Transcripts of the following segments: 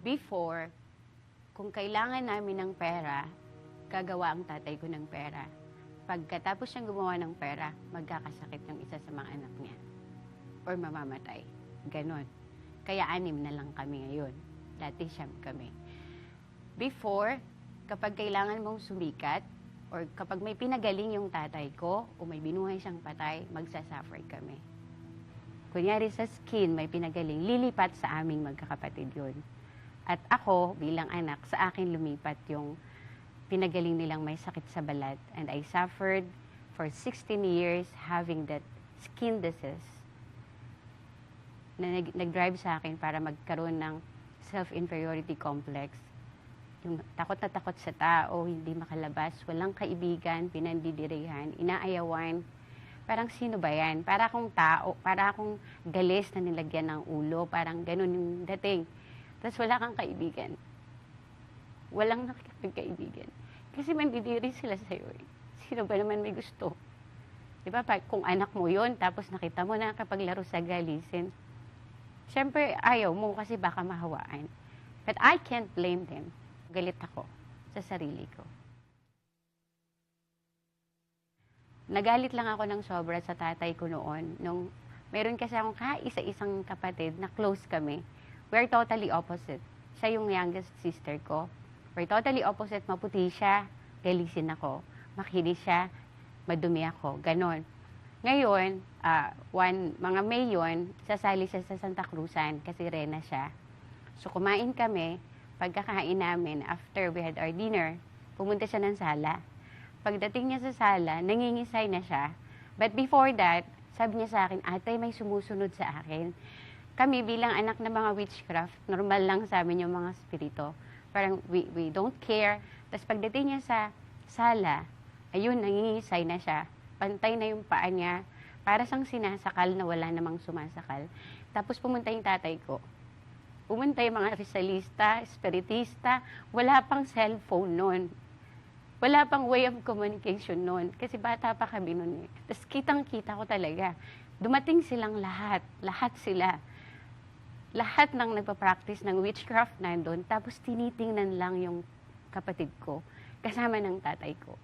Before, kung kailangan namin ng pera, gagawa ang tatay ko ng pera. Pagkatapos siyang gumawa ng pera, magkakasakit yung isa sa mga anak niya. Or mamamatay. Ganon. Kaya 6 na lang kami ngayon. Dati 9 kami. Before, kapag kailangan mong sumikat, or kapag may pinagaling yung tatay ko, o may binuhay siyang patay, magsasuffer kami. Kunyari sa skin, may pinagaling, lilipat sa aming magkakapatid yun. At ako, bilang anak, sa akin lumipat yung pinagaling nilang may sakit sa balat. And I suffered for 16 years having that skin disease na nag-drive sa akin para magkaroon ng self-inferiority complex. Yung takot na takot sa tao, hindi makalabas, walang kaibigan, pinandidirihan, inaayawan. Parang sino ba yan? Para akong tao, para akong galis na nilagyan ng ulo, parang ganun yung dating. Tapos wala kang kaibigan. Walang nakikipagkaibigan. Kasi mandidiri sila sa'yo eh. Sino ba naman may gusto? Di ba? Kung anak mo yon tapos nakita mo na kapaglaro sa galisin, syempre ayaw mo kasi baka mahawaan. But I can't blame them. Galit ako sa sarili ko. Nagalit lang ako ng sobra sa tatay ko noon. Nung meron kasi akong kaisa-isang kapatid na close kami. We're totally opposite. Siya yung youngest sister ko. We're totally opposite. Maputi siya, galisin ako. Makinis siya, madumi ako. Ganon. Ngayon, mga May yun, sasali siya sa Santa Cruzan kasi rena siya. So kumain kami. Pagkakain namin, after we had our dinner, pumunta siya ng sala. Pagdating niya sa sala, nangingisay na siya. But before that, sabi niya sa akin, ate, may sumusunod sa akin. Kami bilang anak ng mga witchcraft, normal lang sa amin yung mga spirito. Parang we don't care. Tapos pagdating niya sa sala, ayun, nangingisay na siya. Pantay na yung paa niya. Para sang sinasakal na wala namang sumasakal. Tapos pumunta yung tatay ko. Pumunta yung mga risalista, espiritista. Wala pang cellphone noon. Wala pang way of communication noon. Kasi bata pa kami noon eh. Tapos kitang-kita ko talaga. Dumating silang lahat. Lahat sila. Lahat ng nagpa-practice ng witchcraft nandun, tapos tinitingnan lang yung kapatid ko, kasama ng tatay ko.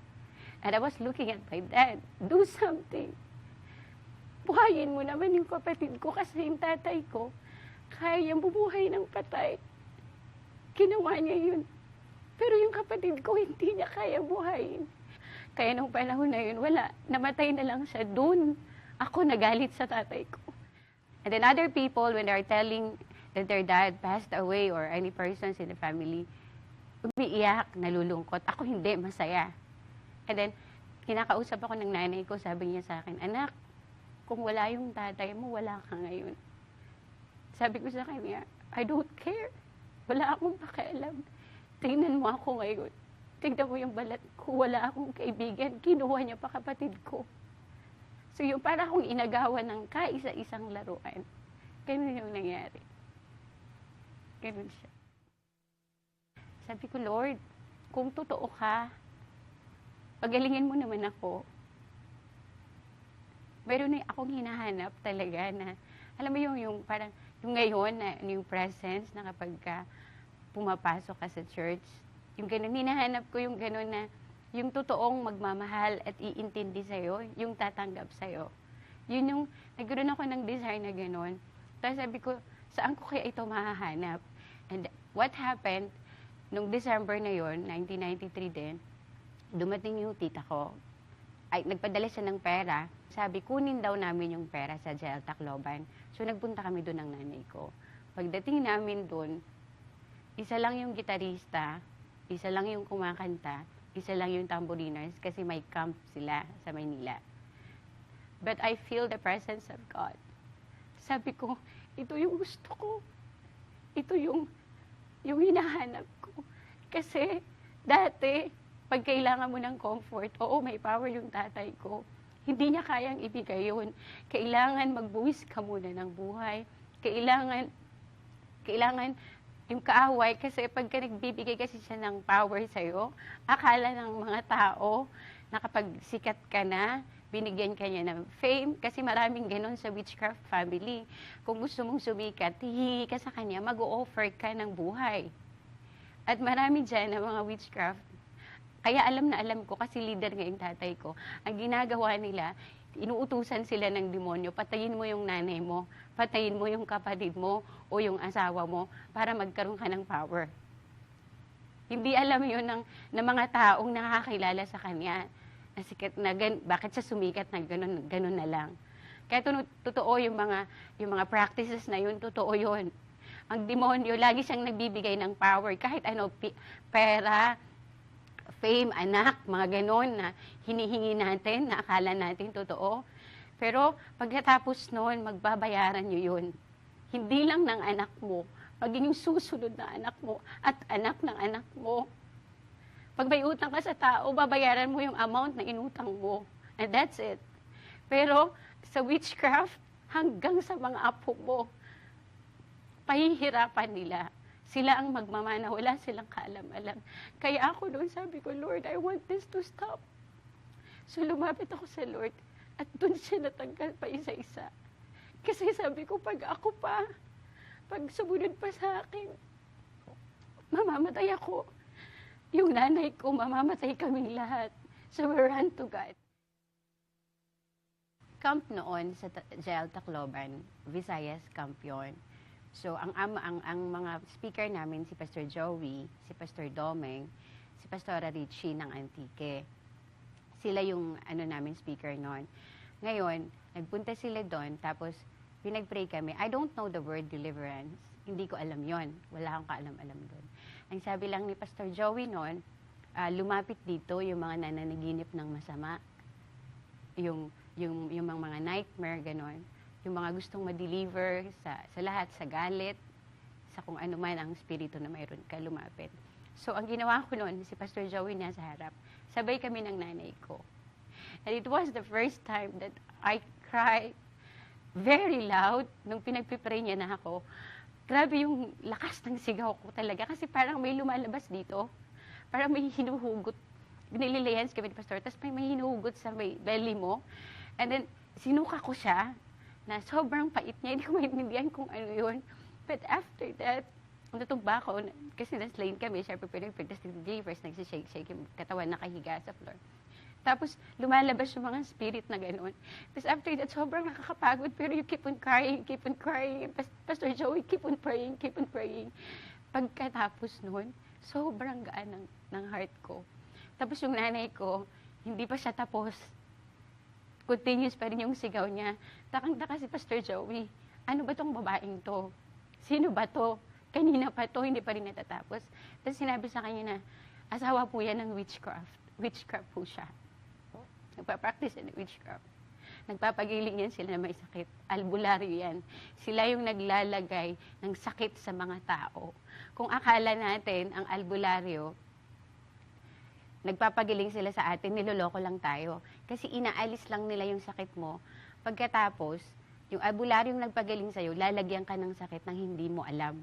And I was looking at my dad, do something. Buhayin mo naman yung kapatid ko kasi yung tatay ko, kaya niyang bumuhay ng patay. Ginawa niya yun. Pero yung kapatid ko, hindi niya kaya buhayin. Kaya nung panahon na yun, wala. Namatay na lang siya dun. Ako nagalit sa tatay ko. And then other people, when they're telling that their dad passed away or any persons in the family, umiiyak, nalulungkot. Ako hindi, masaya. And then, kinakausap ako ng nanay ko, sabi niya sa akin, anak, kung wala yung tatay mo, wala ka ngayon. Sabi ko sa kanya, I don't care. Wala akong pakialam. Tingnan mo ako ngayon. Tingnan mo yung balat ko. Wala akong kaibigan. Kinuha niya pa kapatid ko. So yung para akong inagawan ng kaisa-isang laruan. Ganun yung nangyari. Ganun siya. Sabi ko, Lord, kung totoo ka, pagalingin mo naman ako. Meron na akong hinahanap talaga na, alam mo yung parang, yung ngayon, na, yung presence na kapag ka pumapasok ka sa church, yung ganun, hinahanap ko yung ganun na, yung totoong magmamahal at iintindi sa'yo, yung tatanggap sa'yo. Yun yung, nagkaroon ako ng desire na gano'n. Tapos sabi ko, saan ko kaya ito mahahanap? And what happened, nung December na yon 1993 din, dumating yung tita ko. Ay, nagpadala siya ng pera. Sabi, kunin daw namin yung pera sa Jail Tacloban. So nagpunta kami doon ng nanay ko. Pagdating namin doon, isa lang yung gitarista, isa lang yung kumakanta, isa lang yung tambouriners kasi may camp sila sa Maynila. But I feel the presence of God. Sabi ko, ito yung gusto ko. Ito yung hinahanap ko. Kasi dati, pag kailangan mo ng comfort, oo, may power yung tatay ko. Hindi niya kayang ibigay yun. Kailangan magbuwis ka muna ng buhay. Kailangan yung kaaway, kasi pagka nagbibigay kasi siya ng power sa'yo, akala ng mga tao na kapag sikat ka na, binigyan ka niya ng fame, kasi maraming ganon sa witchcraft family. Kung gusto mong sumikat, hihingi ka sa kanya, mag-o-offer ka ng buhay. At marami dyan na mga witchcraft, kaya alam na alam ko, kasi leader nga yung tatay ko, ang ginagawa nila, inuutusan sila ng demonyo, patayin mo yung nanay mo, patayin mo yung kapatid mo, o yung asawa mo, para magkaroon ka ng power. Hindi alam yun ng mga taong nakakilala sa kanya, na sikat na bakit siya sumikat na ganun na lang. Kaya totoo yung mga practices na yun, totoo yun. Ang demonyo, lagi siyang nagbibigay ng power, kahit ano, pera, fame, anak, mga ganon na hinihingi natin, na akala natin totoo. Pero pagkatapos noon, magbabayaran nyo yun. Hindi lang ng anak mo, maging yung susunod na anak mo at anak ng anak mo. Pag may utang ka sa tao, babayaran mo yung amount na inutang mo. And that's it. Pero sa witchcraft, hanggang sa mga apo mo, pahihirapan nila. Sila ang magmamana, wala silang kaalam-alam. Kaya ako doon sabi ko, Lord, I want this to stop. So lumapit ako sa Lord at doon siya natanggal pa isa-isa. Kasi sabi ko, pag ako pa, pag sumunod pa sa akin, mamamatay ako. Yung nanay ko, mamamatay kaming lahat. So we run to God. Camp noon sa Jael Tacloban, Visayas camp yun. So ang mga speaker namin, si Pastor Joey, si Pastor Domeng, si Pastora Richie ng Antique. Sila yung namin speaker noon. Ngayon, nagpunta sila doon, tapos pinag-pray kami. I don't know the word deliverance. Hindi ko alam yon. Wala akong kaalam-alam doon. Ang sabi lang ni Pastor Joey noon, lumapit dito yung mga nananaginip ng masama, yung mga nightmare, ganon. Yung mga gustong ma-deliver sa lahat, sa galit, sa kung ano man ang spirito na mayroon ka, lumapit. So, ang ginawa ko noon, si Pastor Joey niya sa harap, sabay kami ng nanay ko. And it was the first time that I cried very loud nung pinagpipray niya na ako. Grabe yung lakas ng sigaw ko talaga kasi parang may lumalabas dito. Parang may hinuhugot. Nililayans kami ni Pastor, tapos may hinuhugot sa may belly mo. And then, sinuka ko siya na sobrang pait niya. Hindi ko maintindihan kung ano yun. But after that, natugba ko, kasi naslain kami, syempre pinagpagtas ng first nagsishake-shake yung katawan nakahiga sa floor. Tapos, lumalabas yung mga spirit na gano'n. Tapos after that, sobrang nakakapagod, pero you keep on crying, keep on crying. Pastor Joey, keep on praying, keep on praying. Pagkatapos noon, sobrang gaan ng heart ko. Tapos yung nanay ko, hindi pa siya tapos. Continuous pa rin yung sigaw niya. Takang-taka si Pastor Joey, ano ba tong babaeng to? Sino ba to? Kanina pa to, hindi pa rin natatapos. Tapos sinabi sa kanya na, asawa po yan ng witchcraft. Witchcraft po siya. Nagpa-practice ng witchcraft. Nagpapagiling yan sila na may sakit. Albularyo yan. Sila yung naglalagay ng sakit sa mga tao. Kung akala natin ang albularyo, nagpapagiling sila sa atin, niloloko lang tayo. Kasi inaalis lang nila yung sakit mo. Pagkatapos, yung albularyong nagpagaling sa'yo, lalagyan ka ng sakit nang hindi mo alam.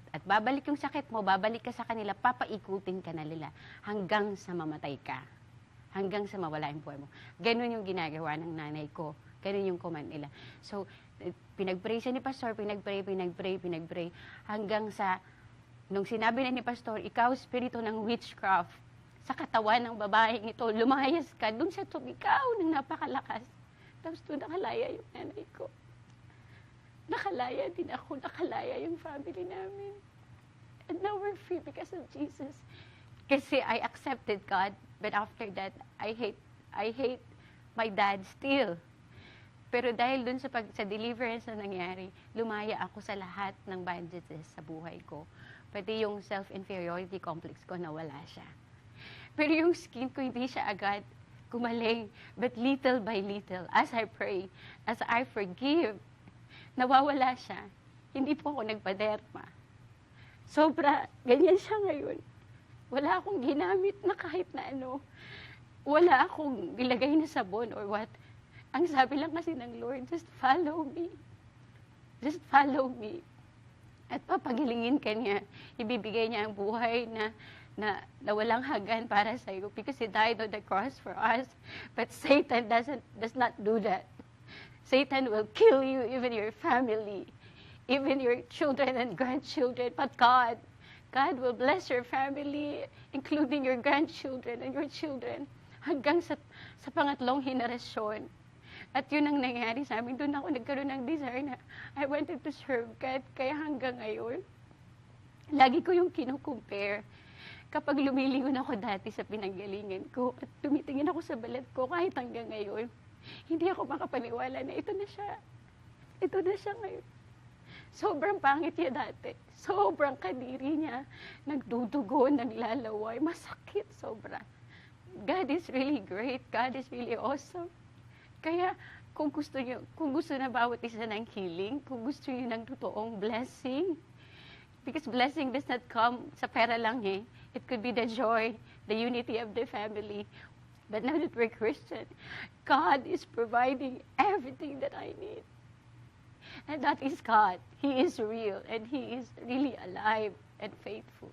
At babalik yung sakit mo, babalik ka sa kanila, papaikutin ka na nila hanggang sa mamatay ka. Hanggang sa mawala yung buhay mo. Ganun yung ginagawa ng nanay ko. Ganun yung command nila. So, pinag-pray siya ni Pastor, pinag-pray. Hanggang sa, nung sinabi na ni Pastor, ikaw, spirito ng witchcraft, sa katawan ng babaeng ito, lumayas ka, dun siya tumikaw ng napakalakas. Tapos doon nakalaya yung nanay ko. Nakalaya din ako, nakalaya yung family namin. And now we're free because of Jesus. Kasi I accepted God, but after that, I hate my dad still. Pero dahil dun sa deliverance na nangyari, lumaya ako sa lahat ng bandages sa buhay ko. Pati yung self-inferiority complex ko, nawala siya. Pero yung skin ko, hindi siya agad gumaling. But little by little, as I pray, as I forgive, nawawala siya. Hindi po ako nagpaderma. Sobra, ganyan siya ngayon. Wala akong ginamit na kahit na ano. Wala akong ilagay na sabon or what. Ang sabi lang kasi ng Lord, just follow me. Just follow me. At papagilingin ka niya. Ibibigay niya ang buhay na na walang hanggan para sa iyo because He died on the cross for us. But Satan does not do that. Satan will kill you, even your family, even your children and grandchildren. But God will bless your family, including your grandchildren and your children, hanggang sa pangatlong henerasyon. At yun ang nangyari sa amin. Doon ako nagkaroon ng desire na I wanted to serve God. Kaya hanggang ngayon, lagi ko yung kinukumpare. Kapag lumilingon ako dati sa pinanggalingan ko at tumitingin ako sa balat ko kahit hanggang ngayon, hindi ako makapaniwala na ito na siya. Ito na siya ngayon. Sobrang pangit niya dati. Sobrang kadiri niya. Nagdudugo, naglalaway. Masakit sobra. God is really great. God is really awesome. Kaya kung gusto na bawat isa ng healing, kung gusto niyo ng totoong blessing, because blessing does not come sa pera lang eh. It could be the joy, the unity of the family. But now that we're Christian, God is providing everything that I need. And that is God. He is real and He is really alive and faithful.